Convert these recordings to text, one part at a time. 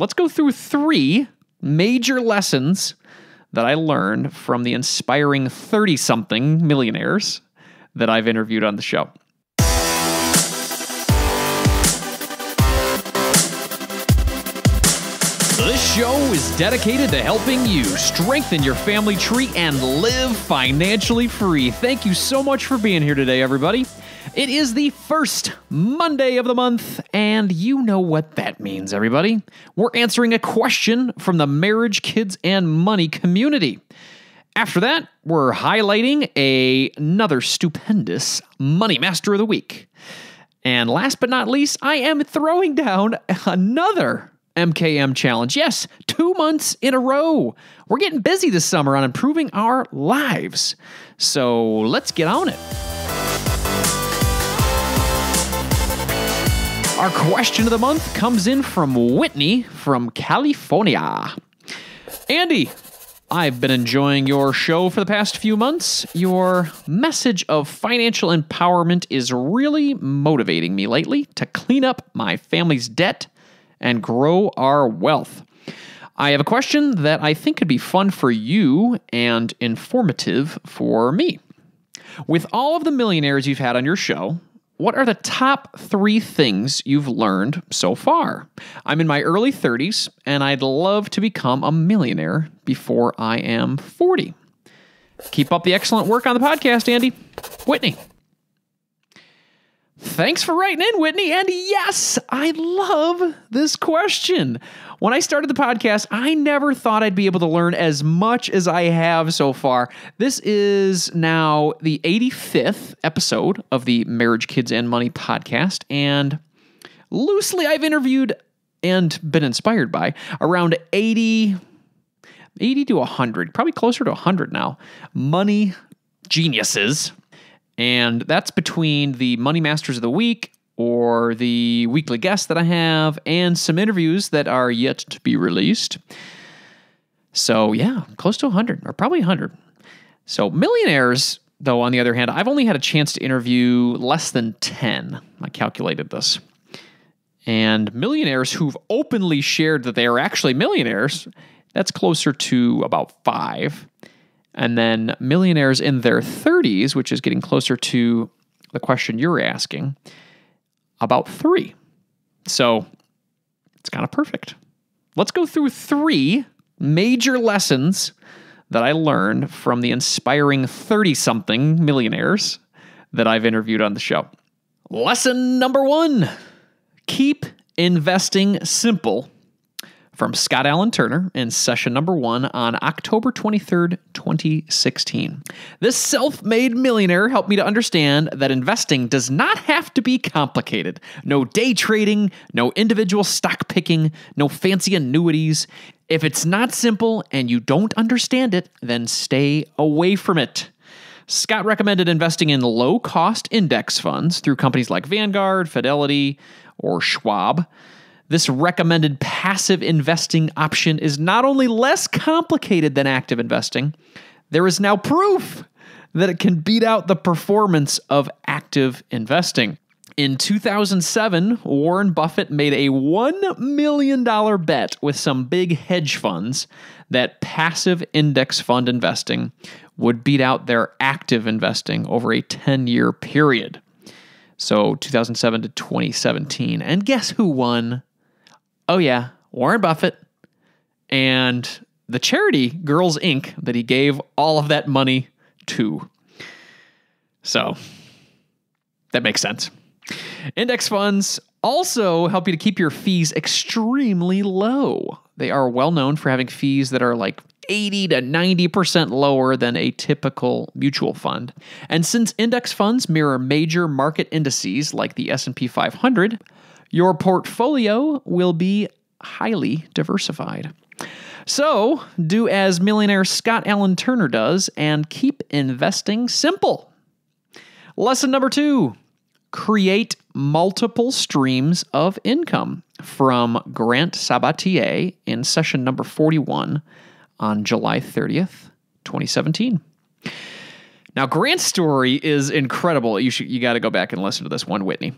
Let's go through 3 major lessons that I learned from the inspiring 30-something millionaires that I've interviewed on the show. This show is dedicated to helping you strengthen your family tree and live financially free. Thank you so much for being here today, everybody. It is the first Monday of the month, and you know what that means, everybody. We're answering a question from the Marriage, Kids, and Money community. After that, we're highlighting another stupendous Money Master of the Week. And last but not least, I am throwing down another MKM challenge. Yes, 2 months in a row. We're getting busy this summer on improving our lives. So let's get on it. Our question of the month comes in from Whitney from California. Andy, I've been enjoying your show for the past few months. Your message of financial empowerment is really motivating me lately to clean up my family's debt and grow our wealth. I have a question that I think could be fun for you and informative for me. With all of the millionaires you've had on your show, what are the top 3 things you've learned so far? I'm in my early 30s, and I'd love to become a millionaire before I am 40. Keep up the excellent work on the podcast, Andy. Whitney. Thanks for writing in, Whitney. And yes, I love this question. When I started the podcast, I never thought I'd be able to learn as much as I have so far. This is now the 85th episode of the Marriage, Kids, and Money podcast. And loosely, I've interviewed and been inspired by around 80 to 100, probably closer to 100 now, money geniuses. And that's between the Money Masters of the Week or the weekly guests that I have and some interviews that are yet to be released. So yeah, close to 100 or probably 100. So millionaires, though, on the other hand, I've only had a chance to interview less than 10. I calculated this. And millionaires who've openly shared that they are actually millionaires, that's closer to about 5. And then millionaires in their 30s, which is getting closer to the question you're asking, about 3. So it's kind of perfect. Let's go through 3 major lessons that I learned from the inspiring 30-something millionaires that I've interviewed on the show. Lesson number 1, keep investing simple. From Scott Allen Turner in session number 1 on October 23rd, 2016. This self-made millionaire helped me to understand that investing does not have to be complicated. No day trading, no individual stock picking, no fancy annuities. If it's not simple and you don't understand it, then stay away from it. Scott recommended investing in low-cost index funds through companies like Vanguard, Fidelity, or Schwab. This recommended passive investing option is not only less complicated than active investing, there is now proof that it can beat out the performance of active investing. In 2007, Warren Buffett made a $1 million bet with some big hedge funds that passive index fund investing would beat out their active investing over a 10-year period. So 2007 to 2017. And guess who won? Oh yeah, Warren Buffett and the charity Girls Inc. that he gave all of that money to. So that makes sense. Index funds also help you to keep your fees extremely low. They are well known for having fees that are like 80 to 90% lower than a typical mutual fund. And since index funds mirror major market indices like the S&P 500, your portfolio will be highly diversified. So, do as millionaire Scott Allen Turner does and keep investing simple. Lesson number 2, create multiple streams of income, from Grant Sabatier in session number 41 on July 30th, 2017. Now, Grant's story is incredible. You got to go back and listen to this one, Whitney.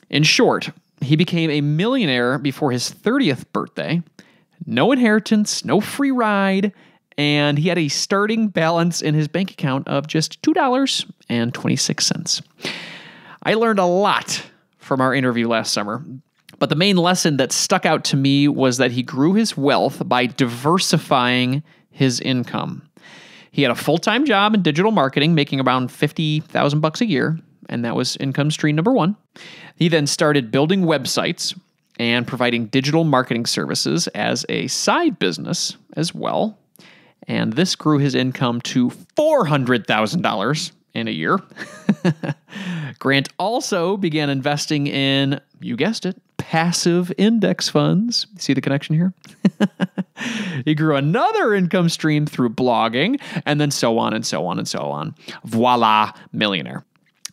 In short, he became a millionaire before his 30th birthday no inheritance, no free ride, and he had a starting balance in his bank account of just $2.26. I learned a lot from our interview last summer, but the main lesson that stuck out to me was that he grew his wealth by diversifying his income. He had a full-time job in digital marketing, making around $50,000 a year, and that was income stream number one. He then started building websites and providing digital marketing services as a side business as well. And this grew his income to $400,000 in a year. Grant also began investing in, you guessed it, passive index funds. See the connection here? He grew another income stream through blogging, and then so on and so on and so on. Voila, millionaire.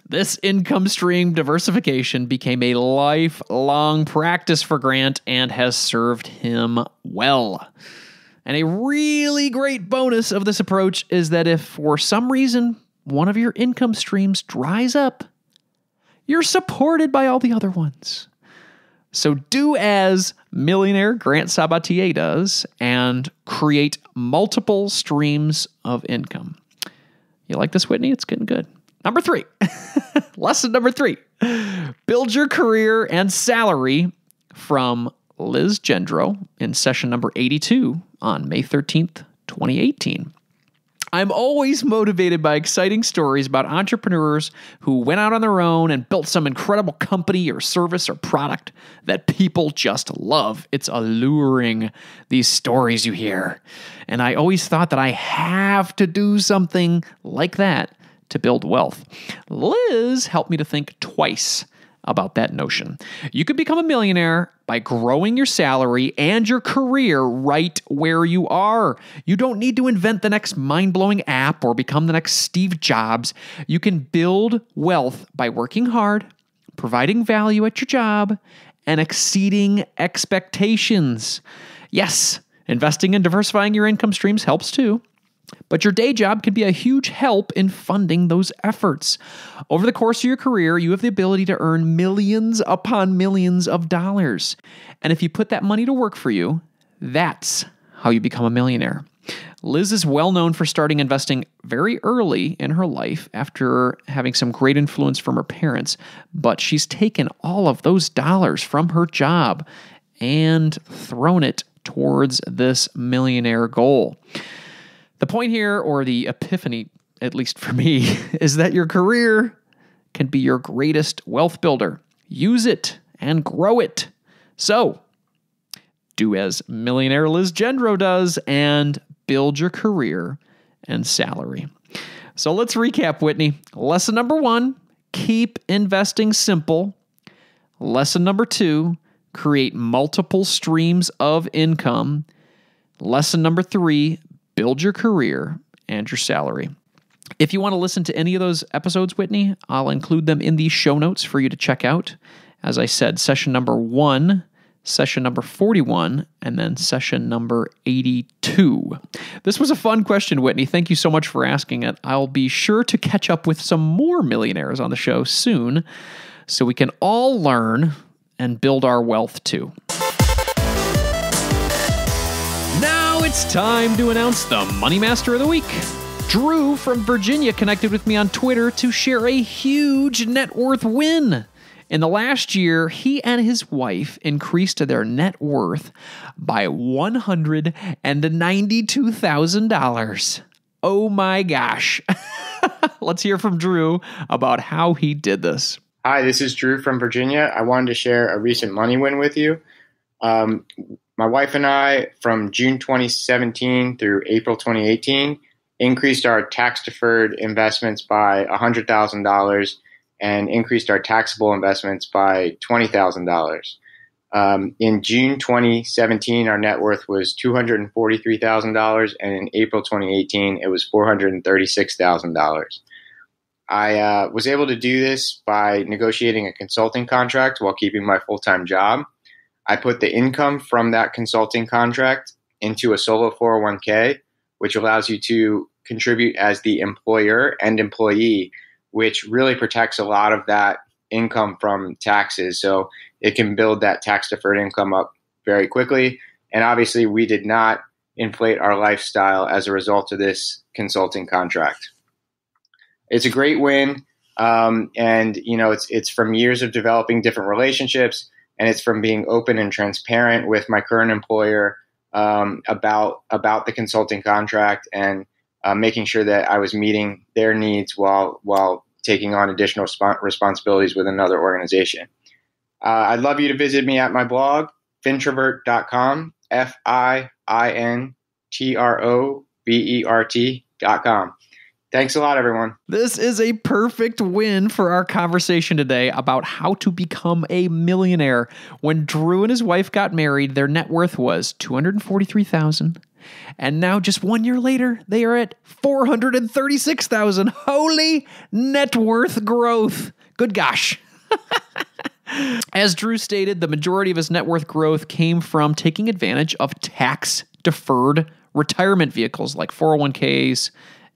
This income stream diversification became a lifelong practice for Grant and has served him well. And a really great bonus of this approach is that if for some reason one of your income streams dries up, you're supported by all the other ones. So do as millionaire Grant Sabatier does and create multiple streams of income. You like this, Whitney? It's getting good. Number 3, lesson number 3, build your career and salary from Liz Gendro in session number 82 on May 13th, 2018. I'm always motivated by exciting stories about entrepreneurs who went out on their own and built some incredible company or service or product that people just love. It's alluring, these stories you hear. And I always thought that I have to do something like that to build wealth. Liz helped me to think twice about that notion. You could become a millionaire by growing your salary and your career right where you are. You don't need to invent the next mind-blowing app or become the next Steve Jobs. You can build wealth by working hard, providing value at your job, and exceeding expectations. Yes, investing and diversifying your income streams helps too. But your day job can be a huge help in funding those efforts. Over the course of your career, you have the ability to earn millions upon millions of dollars. And if you put that money to work for you, that's how you become a millionaire. Liz is well known for starting investing very early in her life after having some great influence from her parents, but she's taken all of those dollars from her job and thrown it towards this millionaire goal. The point here, or the epiphany, at least for me, is that your career can be your greatest wealth builder. Use it and grow it. So, do as millionaire Liz Gendro does and build your career and salary. So let's recap, Whitney. Lesson number 1, keep investing simple. Lesson number 2, create multiple streams of income. Lesson number 3, build your career and your salary. If you want to listen to any of those episodes, Whitney, I'll include them in the show notes for you to check out. As I said, session number 1, session number 41, and then session number 82. This was a fun question, Whitney. Thank you so much for asking it. I'll be sure to catch up with some more millionaires on the show soon so we can all learn and build our wealth too. Now it's time to announce the Money Master of the Week. Drew from Virginia connected with me on Twitter to share a huge net worth win. In the last year, he and his wife increased their net worth by $192,000. Oh my gosh. Let's hear from Drew about how he did this. Hi, this is Drew from Virginia. I wanted to share a recent money win with you. My wife and I, from June 2017 through April 2018, increased our tax-deferred investments by $100,000 and increased our taxable investments by $20,000. In June 2017, our net worth was $243,000, and in April 2018, it was $436,000. I was able to do this by negotiating a consulting contract while keeping my full-time job. I put the income from that consulting contract into a solo 401k, which allows you to contribute as the employer and employee, which really protects a lot of that income from taxes. So it can build that tax-deferred income up very quickly. And obviously, we did not inflate our lifestyle as a result of this consulting contract. It's a great win. And it's from years of developing different relationships, and it's from being open and transparent with my current employer about the consulting contract, and making sure that I was meeting their needs while taking on additional responsibilities with another organization. I'd love you to visit me at my blog, fintrovert.com, FINTROVERT.com. Thanks a lot, everyone. This is a perfect win for our conversation today about how to become a millionaire. When Drew and his wife got married, their net worth was $243,000. And now, just 1 year later, they are at $436,000. Holy net worth growth. Good gosh. As Drew stated, the majority of his net worth growth came from taking advantage of tax-deferred retirement vehicles like 401ks,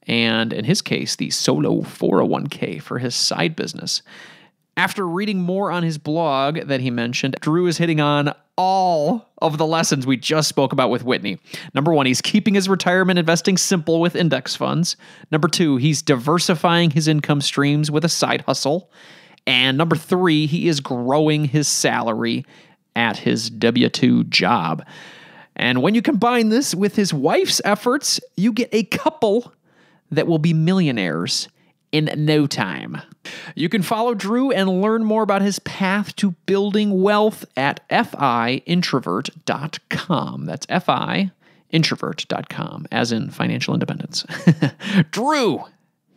and in his case, the solo 401k for his side business. After reading more on his blog that he mentioned, Drew is hitting on all of the lessons we just spoke about with Whitney. Number one, he's keeping his retirement investing simple with index funds. Number two, he's diversifying his income streams with a side hustle. And number three, he is growing his salary at his W-2 job. And when you combine this with his wife's efforts, you get a couple that will be millionaires in no time. You can follow Drew and learn more about his path to building wealth at FIintrovert.com. That's FIintrovert.com, as in financial independence. Drew,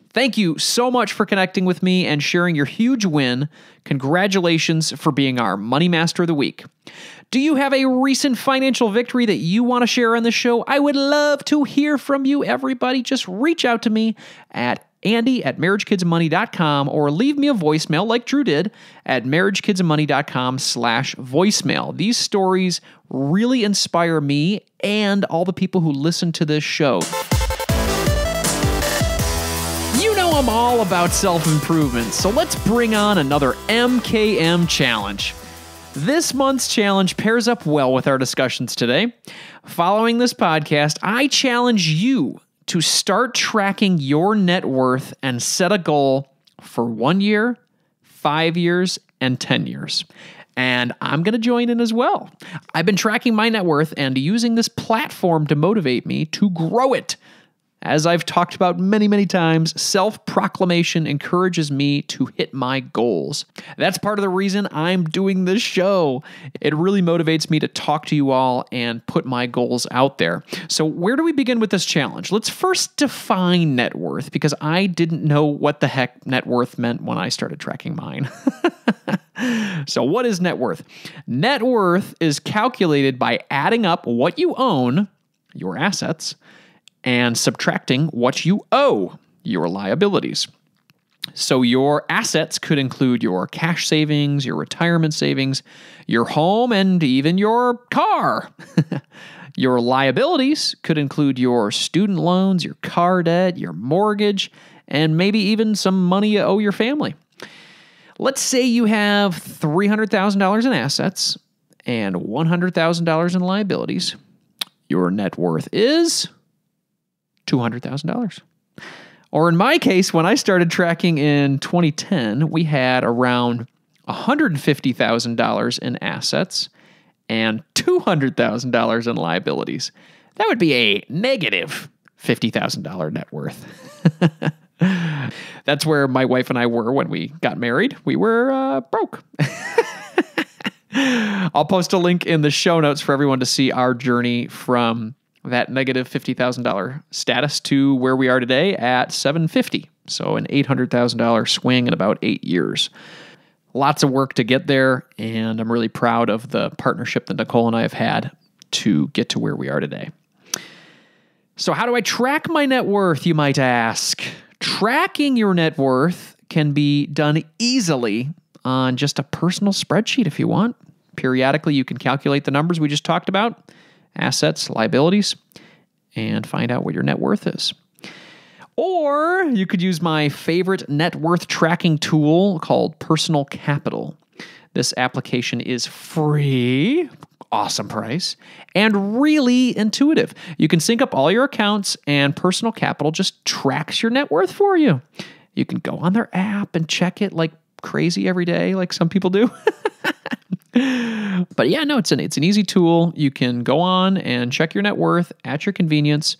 thank you so much for connecting with me and sharing your huge win. Congratulations for being our Money Master of the Week. Do you have a recent financial victory that you want to share on the show? I would love to hear from you, everybody. Just reach out to me at Andy@MarriageKidsMoney.com or leave me a voicemail like Drew did at MarriageKidsMoney.com/voicemail. These stories really inspire me and all the people who listen to this show. You know I'm all about self-improvement, so let's bring on another MKM challenge. This month's challenge pairs up well with our discussions today. Following this podcast, I challenge you to start tracking your net worth and set a goal for 1 year, 5 years, and 10 years. And I'm going to join in as well. I've been tracking my net worth and using this platform to motivate me to grow it. As I've talked about many, many times, self-proclamation encourages me to hit my goals. That's part of the reason I'm doing this show. It really motivates me to talk to you all and put my goals out there. So where do we begin with this challenge? Let's first define net worth, because I didn't know what the heck net worth meant when I started tracking mine. So what is net worth? Net worth is calculated by adding up what you own, your assets, and subtracting what you owe, your liabilities. So your assets could include your cash savings, your retirement savings, your home, and even your car. Your liabilities could include your student loans, your car debt, your mortgage, and maybe even some money you owe your family. Let's say you have $300,000 in assets and $100,000 in liabilities. Your net worth is $200,000. Or in my case, when I started tracking in 2010, we had around $150,000 in assets and $200,000 in liabilities. That would be a negative $50,000 net worth. That's where my wife and I were when we got married. We were broke. I'll post a link in the show notes for everyone to see our journey from that negative $50,000 status to where we are today at $750,000. So an $800,000 swing in about 8 years. Lots of work to get there, and I'm really proud of the partnership that Nicole and I have had to get to where we are today. So how do I track my net worth, you might ask? Tracking your net worth can be done easily on just a personal spreadsheet if you want. Periodically, you can calculate the numbers we just talked about, assets, liabilities, and find out what your net worth is. Or you could use my favorite net worth tracking tool called Personal Capital. This application is free, awesome price, and really intuitive. You can sync up all your accounts, and Personal Capital just tracks your net worth for you. You can go on their app and check it like crazy every day, like some people do. But yeah, no, it's an easy tool. You can go on and check your net worth at your convenience,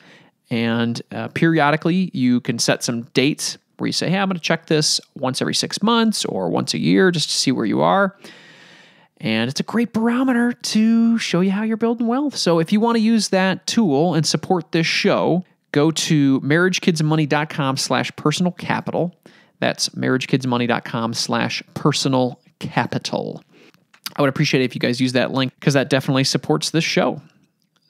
and periodically you can set some dates where you say, hey, I'm going to check this once every 6 months or once a year just to see where you are. And it's a great barometer to show you how you're building wealth. So if you want to use that tool and support this show, go to marriagekidsmoney.com/personal capital. That's marriagekidsmoney.com/personal capital. I would appreciate it if you guys use that link because that definitely supports this show.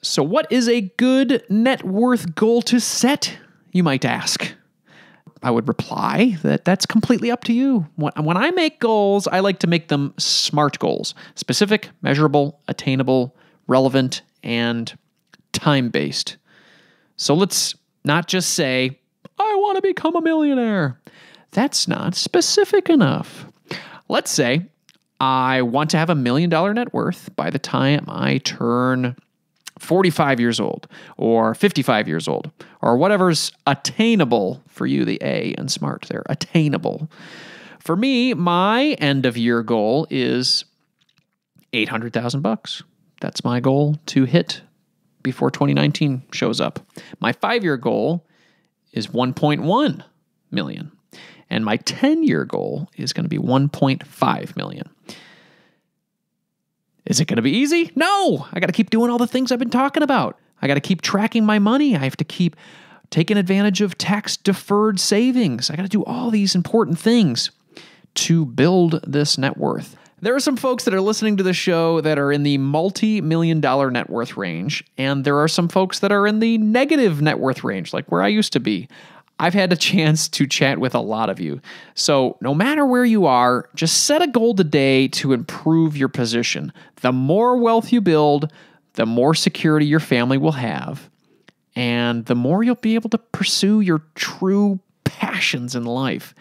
So what is a good net worth goal to set, you might ask? I would reply that that's completely up to you. When I make goals, I like to make them SMART goals: specific, measurable, attainable, relevant, and time-based. So let's not just say, I want to become a millionaire. That's not specific enough. Let's say I want to have $1 million net worth by the time I turn 45 years old or 55 years old or whatever's attainable for you, the A and SMART there, attainable. For me, my end of year goal is $800,000. That's my goal to hit before 2019 shows up. My 5-year goal is 1.1 million. And my 10-year goal is going to be 1.5 million. Is it going to be easy? No. I got to keep doing all the things I've been talking about. I got to keep tracking my money. I have to keep taking advantage of tax-deferred savings. I got to do all these important things to build this net worth. There are some folks that are listening to the show that are in the multi-million-dollar net worth range, and there are some folks that are in the negative net worth range, like where I used to be. I've had a chance to chat with a lot of you. So no matter where you are, just set a goal today to improve your position. The more wealth you build, the more security your family will have, and the more you'll be able to pursue your true passions in life.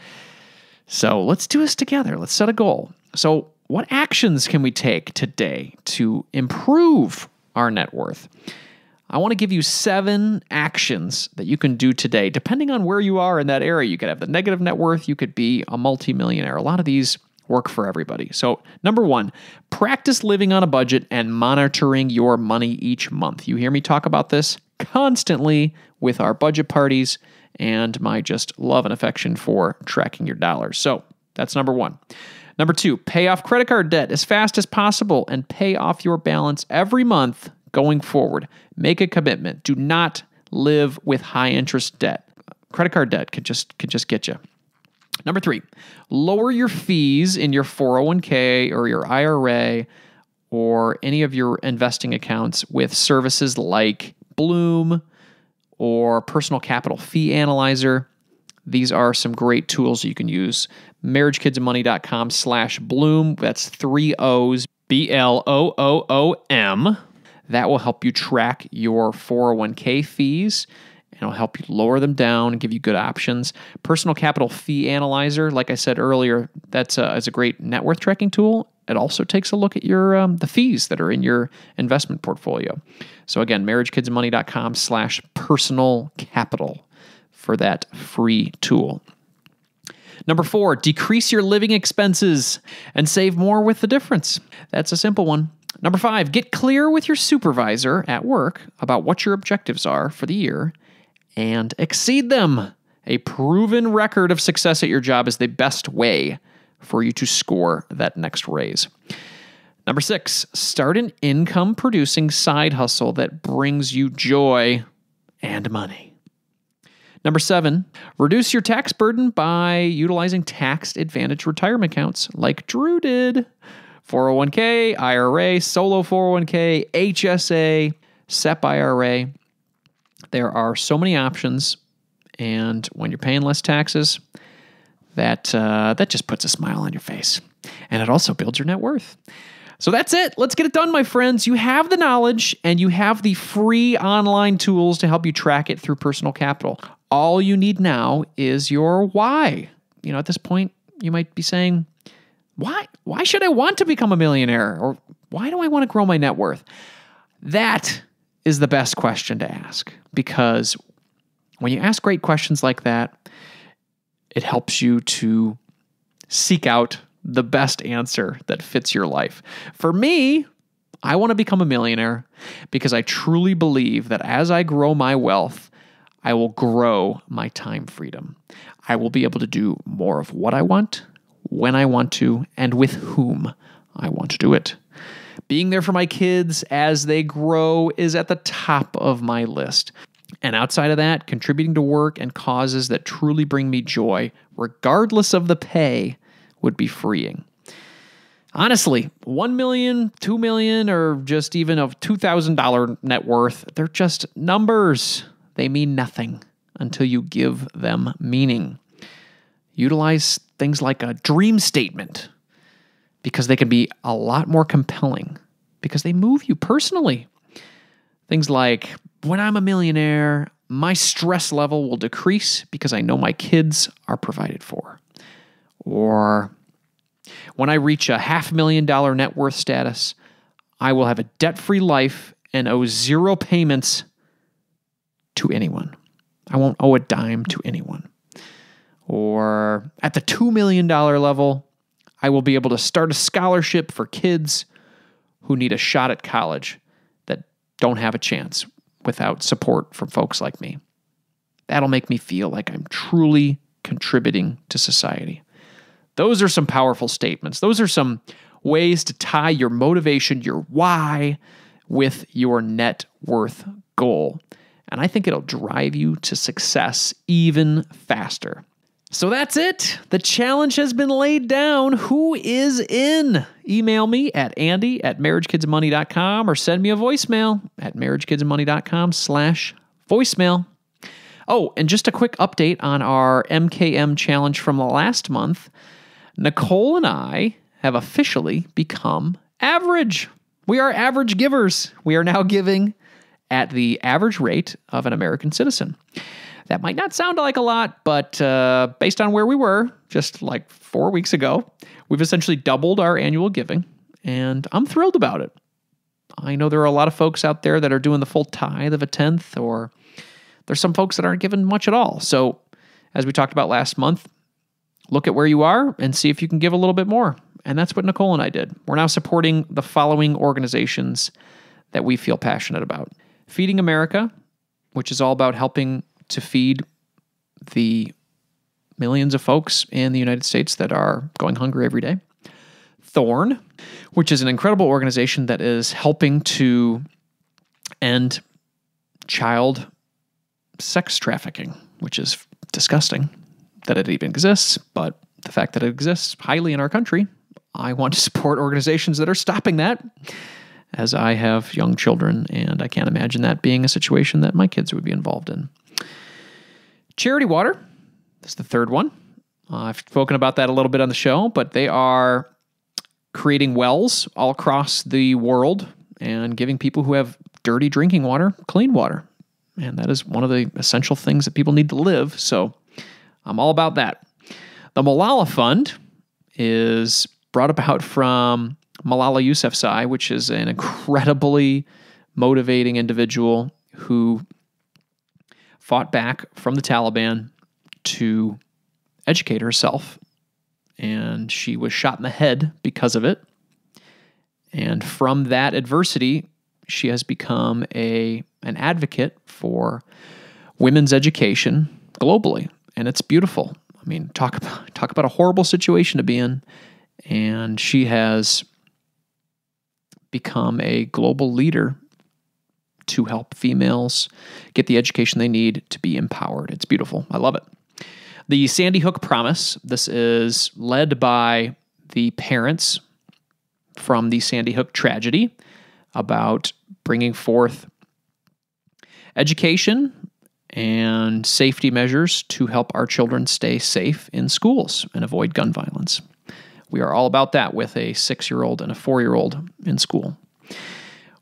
So let's do this together. Let's set a goal. So what actions can we take today to improve our net worth? I want to give you 7 actions that you can do today, depending on where you are in that area. You could have the negative net worth. You could be a multimillionaire. A lot of these work for everybody. So number 1, practice living on a budget and monitoring your money each month. You hear me talk about this constantly with our budget parties and my just love and affection for tracking your dollars. So that's number 1. Number 2, pay off credit card debt as fast as possible and pay off your balance every month going forward. Make a commitment. Do not live with high interest debt. Credit card debt could just get you. Number 3, lower your fees in your 401k or your IRA or any of your investing accounts with services like Bloom or Personal Capital Fee Analyzer. These are some great tools you can use. marriagekidsmoney.com/Bloom. That's 3 O's, BLOOOM. That will help you track your 401k fees, and it'll help you lower them down and give you good options. Personal Capital Fee Analyzer, like I said earlier, is a great net worth tracking tool. It also takes a look at your the fees that are in your investment portfolio. So again, marriagekidsmoney.com/personal capital for that free tool. Number 4, decrease your living expenses and save more with the difference. That's a simple one. Number 5, get clear with your supervisor at work about what your objectives are for the year and exceed them. A proven record of success at your job is the best way for you to score that next raise. Number 6, start an income-producing side hustle that brings you joy and money. Number 7, reduce your tax burden by utilizing tax-advantaged retirement accounts like Drew did. 401k, IRA, solo 401k, HSA, SEP IRA. There are so many options, and when you're paying less taxes, that just puts a smile on your face. And it also builds your net worth. So that's it. Let's get it done, my friends. You have the knowledge, and you have the free online tools to help you track it through Personal Capital. All you need now is your why. At this point, you might be saying, Why should I want to become a millionaire? Or why do I want to grow my net worth? That is the best question to ask, because when you ask great questions like that, it helps you to seek out the best answer that fits your life. For me, I want to become a millionaire because I truly believe that as I grow my wealth, I will grow my time freedom. I will be able to do more of what I want, when I want to, and with whom I want to do it. Being there for my kids as they grow is at the top of my list. And outside of that, contributing to work and causes that truly bring me joy, regardless of the pay, would be freeing. Honestly, $1 million, $2 million, or just even a $2,000 net worth, they're just numbers. They mean nothing until you give them meaning. Utilize things like a dream statement because they can be a lot more compelling because they move you personally. Things like, when I'm a millionaire, my stress level will decrease because I know my kids are provided for. Or, when I reach a $500,000 net worth status, I will have a debt-free life and owe zero payments to anyone. I won't owe a dime to anyone. Or at the $2 million level, I will be able to start a scholarship for kids who need a shot at college that don't have a chance without support from folks like me. That'll make me feel like I'm truly contributing to society. Those are some powerful statements. Those are some ways to tie your motivation, your why, with your net worth goal. And I think it'll drive you to success even faster. So that's it. The challenge has been laid down. Who is in? Email me at andy@marriagekidsmoney.com or send me a voicemail at marriagekidsmoney.com/voicemail. Oh, and just a quick update on our MKM challenge from last month. Nicole and I have officially become average. We are average givers. We are now giving at the average rate of an American citizen. That might not sound like a lot, but based on where we were just like 4 weeks ago, we've essentially doubled our annual giving, and I'm thrilled about it. I know there are a lot of folks out there that are doing the full tithe of a tenth, or there's some folks that aren't giving much at all. So as we talked about last month, look at where you are and see if you can give a little bit more. And that's what Nicole and I did. We're now supporting the following organizations that we feel passionate about. Feeding America, which is all about helping to feed the millions of folks in the United States that are going hungry every day. Thorn, which is an incredible organization that is helping to end child sex trafficking, which is disgusting that it even exists, but the fact that it exists highly in our country, I want to support organizations that are stopping that, as I have young children, and I can't imagine that being a situation that my kids would be involved in. Charity Water is the third one. I've spoken about that a little bit on the show, but they are creating wells all across the world and giving people who have dirty drinking water clean water. And that is one of the essential things that people need to live. So I'm all about that. The Malala Fund is brought about from Malala Yousafzai, which is an incredibly motivating individual who fought back from the Taliban to educate herself. And she was shot in the head because of it. And from that adversity, she has become an advocate for women's education globally. And it's beautiful. I mean, talk about a horrible situation to be in. And she has become a global leader to help females get the education they need to be empowered. It's beautiful. I love it. The Sandy Hook Promise. This is led by the parents from the Sandy Hook tragedy about bringing forth education and safety measures to help our children stay safe in schools and avoid gun violence. We are all about that with a 6-year-old and a 4-year-old in school.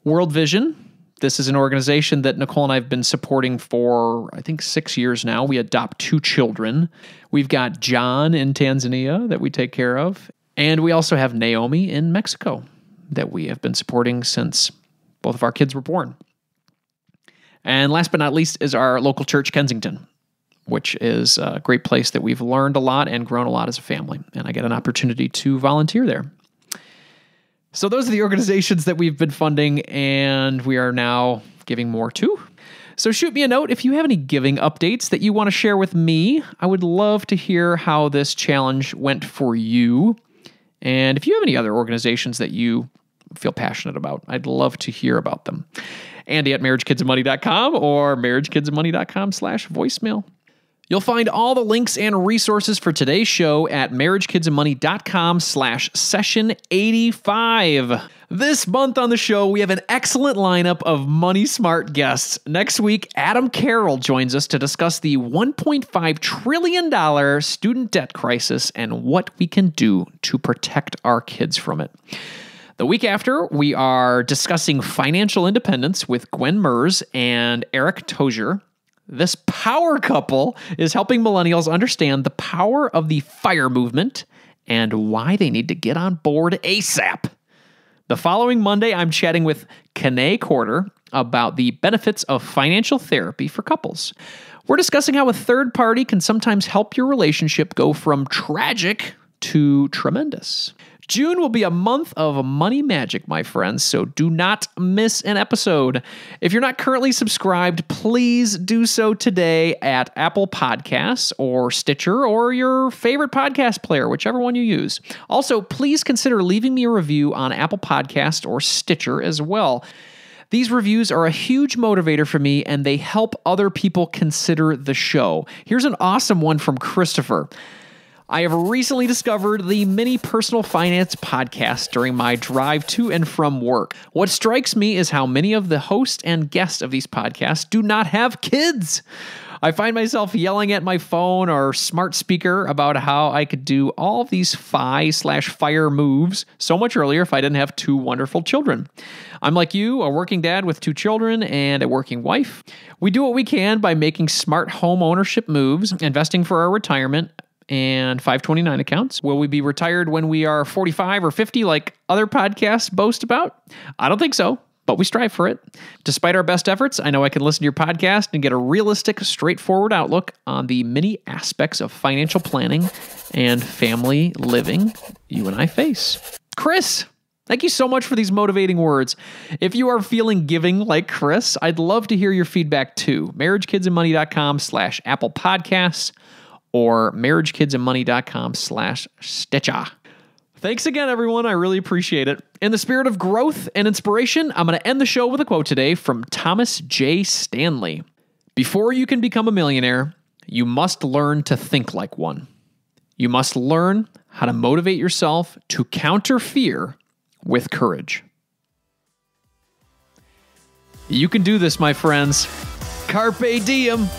World Vision. This is an organization that Nicole and I have been supporting for, I think, 6 years now. We adopt 2 children. We've got John in Tanzania that we take care of. And we also have Naomi in Mexico that we have been supporting since both of our kids were born. And last but not least is our local church, Kensington, which is a great place that we've learned a lot and grown a lot as a family. And I get an opportunity to volunteer there. So those are the organizations that we've been funding and we are now giving more to. So shoot me a note if you have any giving updates that you want to share with me. I would love to hear how this challenge went for you. And if you have any other organizations that you feel passionate about, I'd love to hear about them. Andy at marriagekidsandmoney.com or marriagekidsandmoney.com/voicemail. You'll find all the links and resources for today's show at marriagekidsandmoney.com/session85. This month on the show, we have an excellent lineup of money smart guests. Next week, Adam Carroll joins us to discuss the $1.5 trillion student debt crisis and what we can do to protect our kids from it. The week after, we are discussing financial independence with Gwen Mers and Eric Tozier. This power couple is helping millennials understand the power of the FIRE movement and why they need to get on board ASAP. The following Monday, I'm chatting with Kanae Corder about the benefits of financial therapy for couples. We're discussing how a third party can sometimes help your relationship go from tragic to tremendous. June will be a month of money magic, my friends, so do not miss an episode. If you're not currently subscribed, please do so today at Apple Podcasts or Stitcher or your favorite podcast player, whichever one you use. Also, please consider leaving me a review on Apple Podcasts or Stitcher as well. These reviews are a huge motivator for me, and they help other people consider the show. Here's an awesome one from Christopher. I have recently discovered the Mini Personal Finance podcast during my drive to and from work. What strikes me is how many of the hosts and guests of these podcasts do not have kids. I find myself yelling at my phone or smart speaker about how I could do all of these FI/FIRE moves so much earlier if I didn't have two wonderful children. I'm like you, a working dad with two children and a working wife. We do what we can by making smart home ownership moves, investing for our retirement, and 529 accounts. Will we be retired when we are 45 or 50 like other podcasts boast about? I don't think so, but we strive for it. Despite our best efforts, I know I can listen to your podcast and get a realistic, straightforward outlook on the many aspects of financial planning and family living you and I face. Chris, thank you so much for these motivating words. If you are feeling giving like Chris, I'd love to hear your feedback too. marriagekidsandmoney.com/Apple Podcasts or marriagekidsandmoney.com/Stitcher. Thanks again, everyone. I really appreciate it. In the spirit of growth and inspiration, I'm going to end the show with a quote today from Thomas J. Stanley. Before you can become a millionaire, you must learn to think like one. You must learn how to motivate yourself to counter fear with courage. You can do this, my friends. Carpe diem.